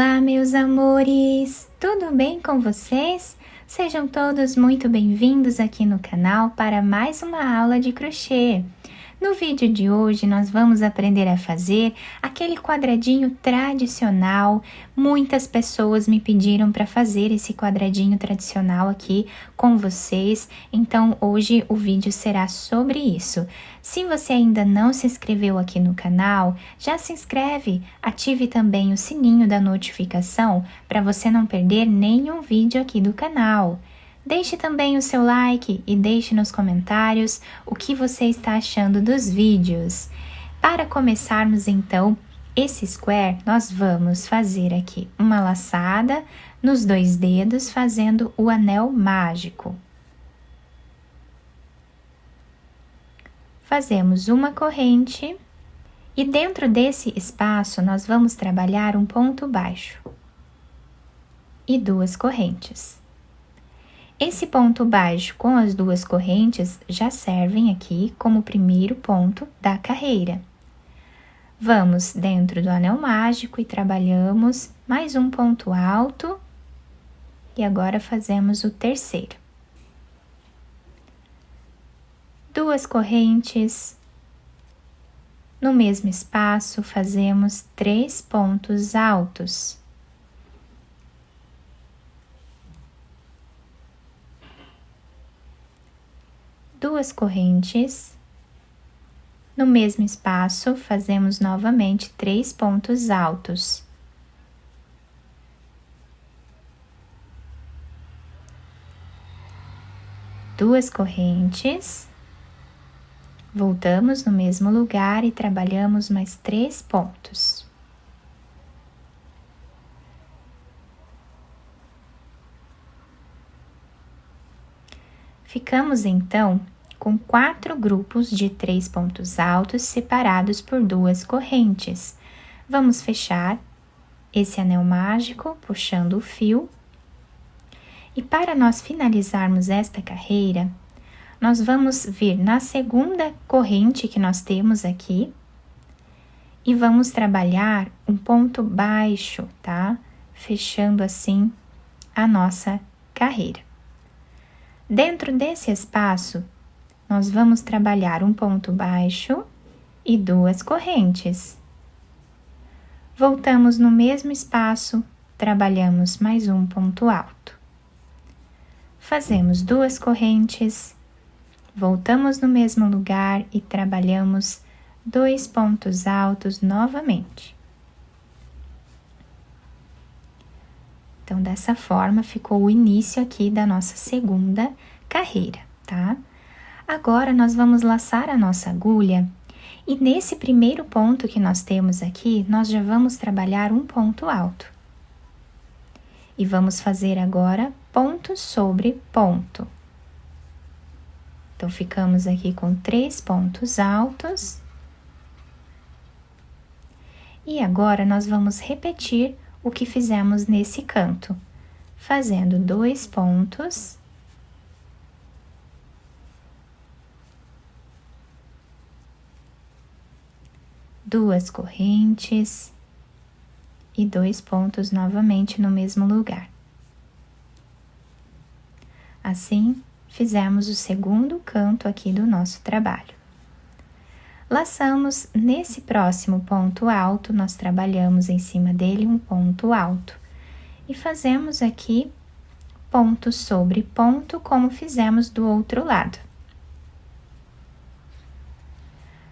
Olá, meus amores! Tudo bem com vocês? Sejam todos muito bem-vindos aqui no canal para mais uma aula de crochê. No vídeo de hoje, nós vamos aprender a fazer aquele quadradinho tradicional. Muitas pessoas me pediram para fazer esse quadradinho tradicional aqui com vocês, então hoje o vídeo será sobre isso. Se você ainda não se inscreveu aqui no canal, já se inscreve, ative também o sininho da notificação para você não perder nenhum vídeo aqui do canal. Deixe também o seu like e deixe nos comentários o que você está achando dos vídeos. Para começarmos então esse square, nós vamos fazer aqui uma laçada nos 2 dedos, fazendo o anel mágico. Fazemos uma corrente e dentro desse espaço nós vamos trabalhar um ponto baixo e 2 correntes. Esse ponto baixo com as 2 correntes já servem aqui como primeiro ponto da carreira. Vamos dentro do anel mágico e trabalhamos mais um ponto alto e agora fazemos o terceiro. 2 correntes, no mesmo espaço fazemos 3 pontos altos. Duas correntes, no mesmo espaço fazemos novamente 3 pontos altos. Duas correntes, voltamos no mesmo lugar e trabalhamos mais 3 pontos. Ficamos então com 4 grupos de 3 pontos altos separados por 2 correntes. Vamos fechar esse anel mágico puxando o fio. E para nós finalizarmos esta carreira, nós vamos vir na segunda corrente que nós temos aqui e vamos trabalhar um ponto baixo, tá? Fechando assim a nossa carreira. Dentro desse espaço, nós vamos trabalhar um ponto baixo e 2 correntes. Voltamos no mesmo espaço, trabalhamos mais um ponto alto. Fazemos 2 correntes, voltamos no mesmo lugar e trabalhamos 2 pontos altos novamente. Então, dessa forma, ficou o início aqui da nossa segunda carreira, tá? Agora, nós vamos laçar a nossa agulha e nesse primeiro ponto que nós temos aqui, nós já vamos trabalhar um ponto alto. E vamos fazer agora ponto sobre ponto. Então, ficamos aqui com 3 pontos altos. E agora, nós vamos repetir o que fizemos nesse canto, fazendo 2 pontos, duas correntes e 2 pontos novamente no mesmo lugar. Assim, fizemos o segundo canto aqui do nosso trabalho. Laçamos nesse próximo ponto alto, nós trabalhamos em cima dele um ponto alto e fazemos aqui ponto sobre ponto, como fizemos do outro lado.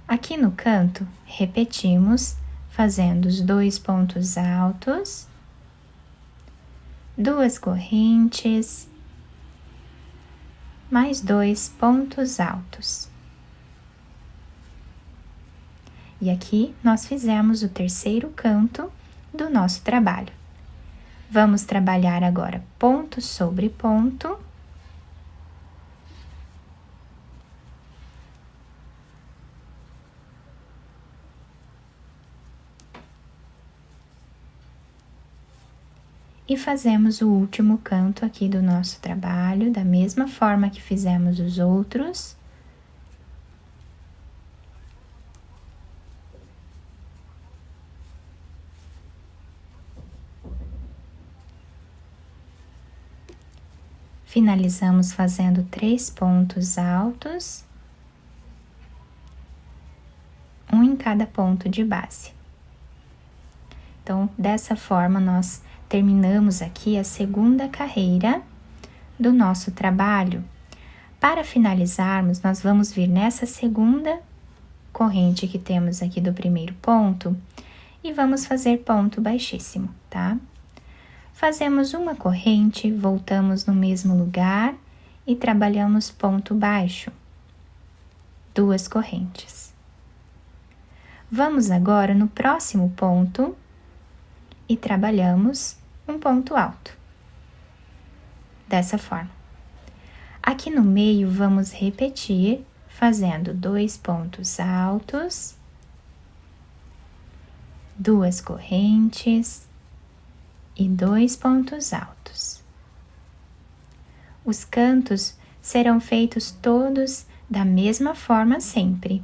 Aqui no canto, repetimos, fazendo os 2 pontos altos, 2 correntes, mais 2 pontos altos. E aqui nós fizemos o terceiro canto do nosso trabalho. Vamos trabalhar agora ponto sobre ponto. E fazemos o último canto aqui do nosso trabalho, da mesma forma que fizemos os outros. Finalizamos fazendo 3 pontos altos, um em cada ponto de base. Então, dessa forma, nós terminamos aqui a segunda carreira do nosso trabalho. Para finalizarmos, nós vamos vir nessa segunda corrente que temos aqui do primeiro ponto e vamos fazer ponto baixíssimo, tá? Fazemos uma corrente, voltamos no mesmo lugar e trabalhamos ponto baixo, 2 correntes. Vamos agora no próximo ponto e trabalhamos um ponto alto, dessa forma. Aqui no meio, vamos repetir, fazendo 2 pontos altos, 2 correntes e 2 pontos altos. Os cantos serão feitos todos da mesma forma sempre.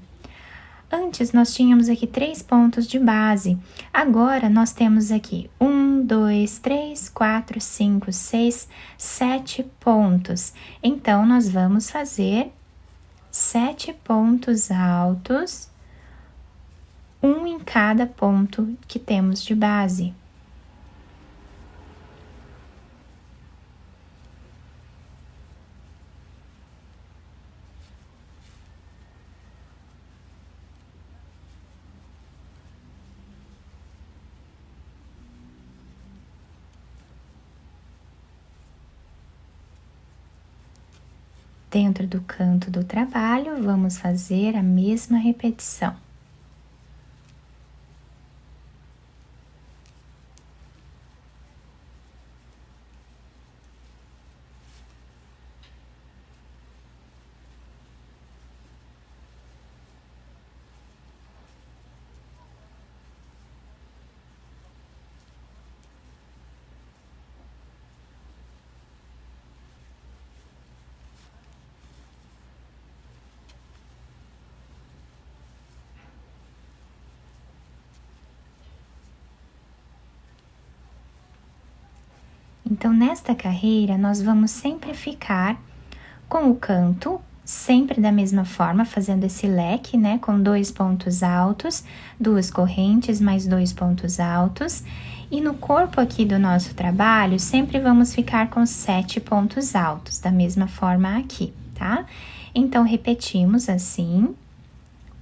Antes, nós tínhamos aqui 3 pontos de base. Agora, nós temos aqui 1, 2, 3, 4, 5, 6, 7 pontos. Então, nós vamos fazer 7 pontos altos, um em cada ponto que temos de base. Dentro do canto do trabalho, vamos fazer a mesma repetição. Então, nesta carreira, nós vamos sempre ficar com o canto, sempre da mesma forma, fazendo esse leque, né? Com 2 pontos altos, 2 correntes, mais 2 pontos altos. E no corpo aqui do nosso trabalho, sempre vamos ficar com 7 pontos altos, da mesma forma aqui, tá? Então, repetimos assim,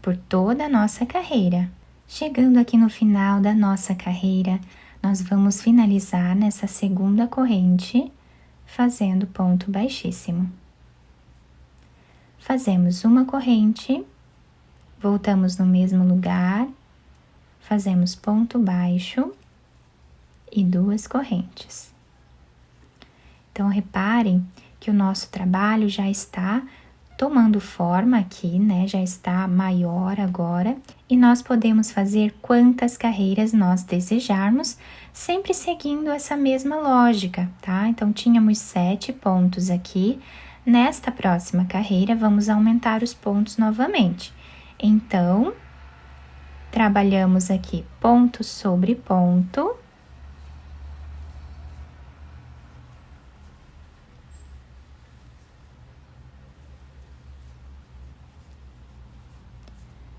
por toda a nossa carreira. Chegando aqui no final da nossa carreira, nós vamos finalizar nessa segunda corrente, fazendo ponto baixíssimo. Fazemos uma corrente, voltamos no mesmo lugar, fazemos ponto baixo e 2 correntes. Então, reparem que o nosso trabalho já está tomando forma aqui, né? Já está maior agora. E nós podemos fazer quantas carreiras nós desejarmos, sempre seguindo essa mesma lógica, tá? Então, tínhamos 7 pontos aqui. Nesta próxima carreira, vamos aumentar os pontos novamente. Então, trabalhamos aqui ponto sobre ponto.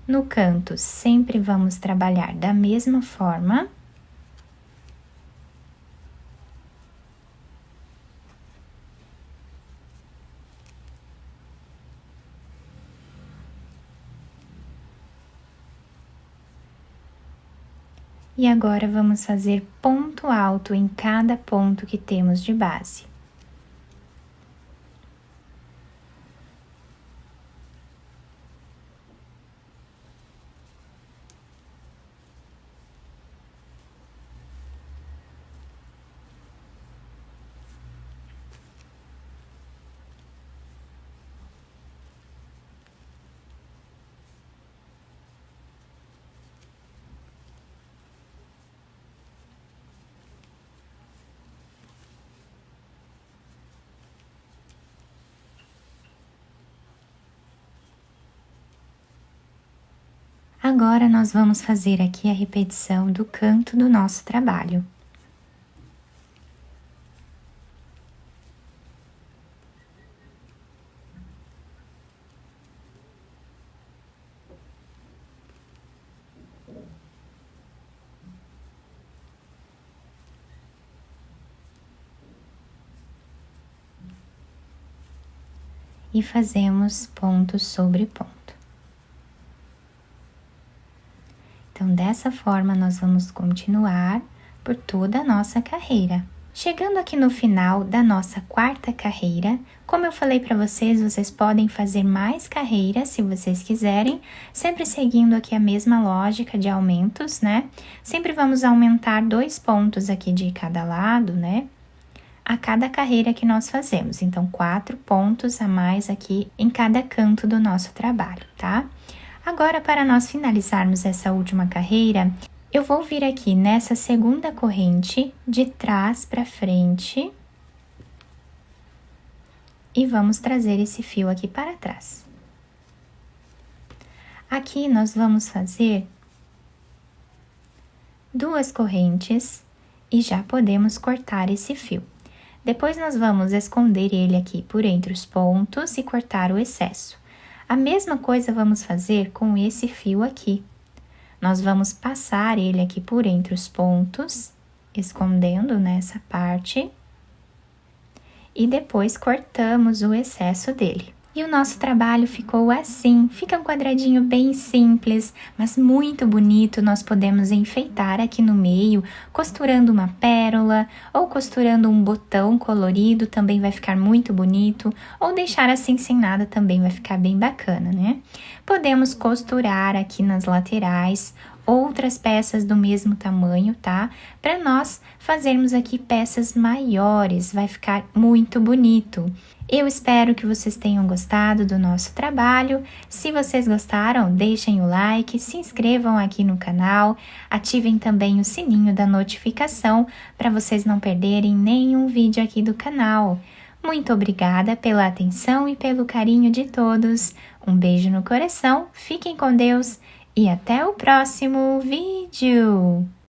No canto, sempre vamos trabalhar da mesma forma. E agora, vamos fazer ponto alto em cada ponto que temos de base. Agora, nós vamos fazer aqui a repetição do canto do nosso trabalho. e fazemos ponto sobre ponto. Então, dessa forma, nós vamos continuar por toda a nossa carreira. Chegando aqui no final da nossa quarta carreira, como eu falei para vocês, vocês podem fazer mais carreiras se vocês quiserem, sempre seguindo aqui a mesma lógica de aumentos, né? Sempre vamos aumentar 2 pontos aqui de cada lado, né? A cada carreira que nós fazemos. Então, 4 pontos a mais aqui em cada canto do nosso trabalho, tá? Agora, para nós finalizarmos essa última carreira, eu vou vir aqui nessa segunda corrente de trás para frente e vamos trazer esse fio aqui para trás. Aqui nós vamos fazer 2 correntes e já podemos cortar esse fio. Depois nós vamos esconder ele aqui por entre os pontos e cortar o excesso. A mesma coisa vamos fazer com esse fio aqui. Nós vamos passar ele aqui por entre os pontos, escondendo nessa parte, e depois cortamos o excesso dele. E o nosso trabalho ficou assim, fica um quadradinho bem simples, mas muito bonito. Nós podemos enfeitar aqui no meio, costurando uma pérola ou costurando um botão colorido, também vai ficar muito bonito, ou deixar assim sem nada também vai ficar bem bacana, né? Podemos costurar aqui nas laterais outras peças do mesmo tamanho, tá? Para nós fazermos aqui peças maiores, vai ficar muito bonito. Eu espero que vocês tenham gostado do nosso trabalho. Se vocês gostaram, deixem o like, se inscrevam aqui no canal, ativem também o sininho da notificação para vocês não perderem nenhum vídeo aqui do canal. Muito obrigada pela atenção e pelo carinho de todos. Um beijo no coração, fiquem com Deus e até o próximo vídeo!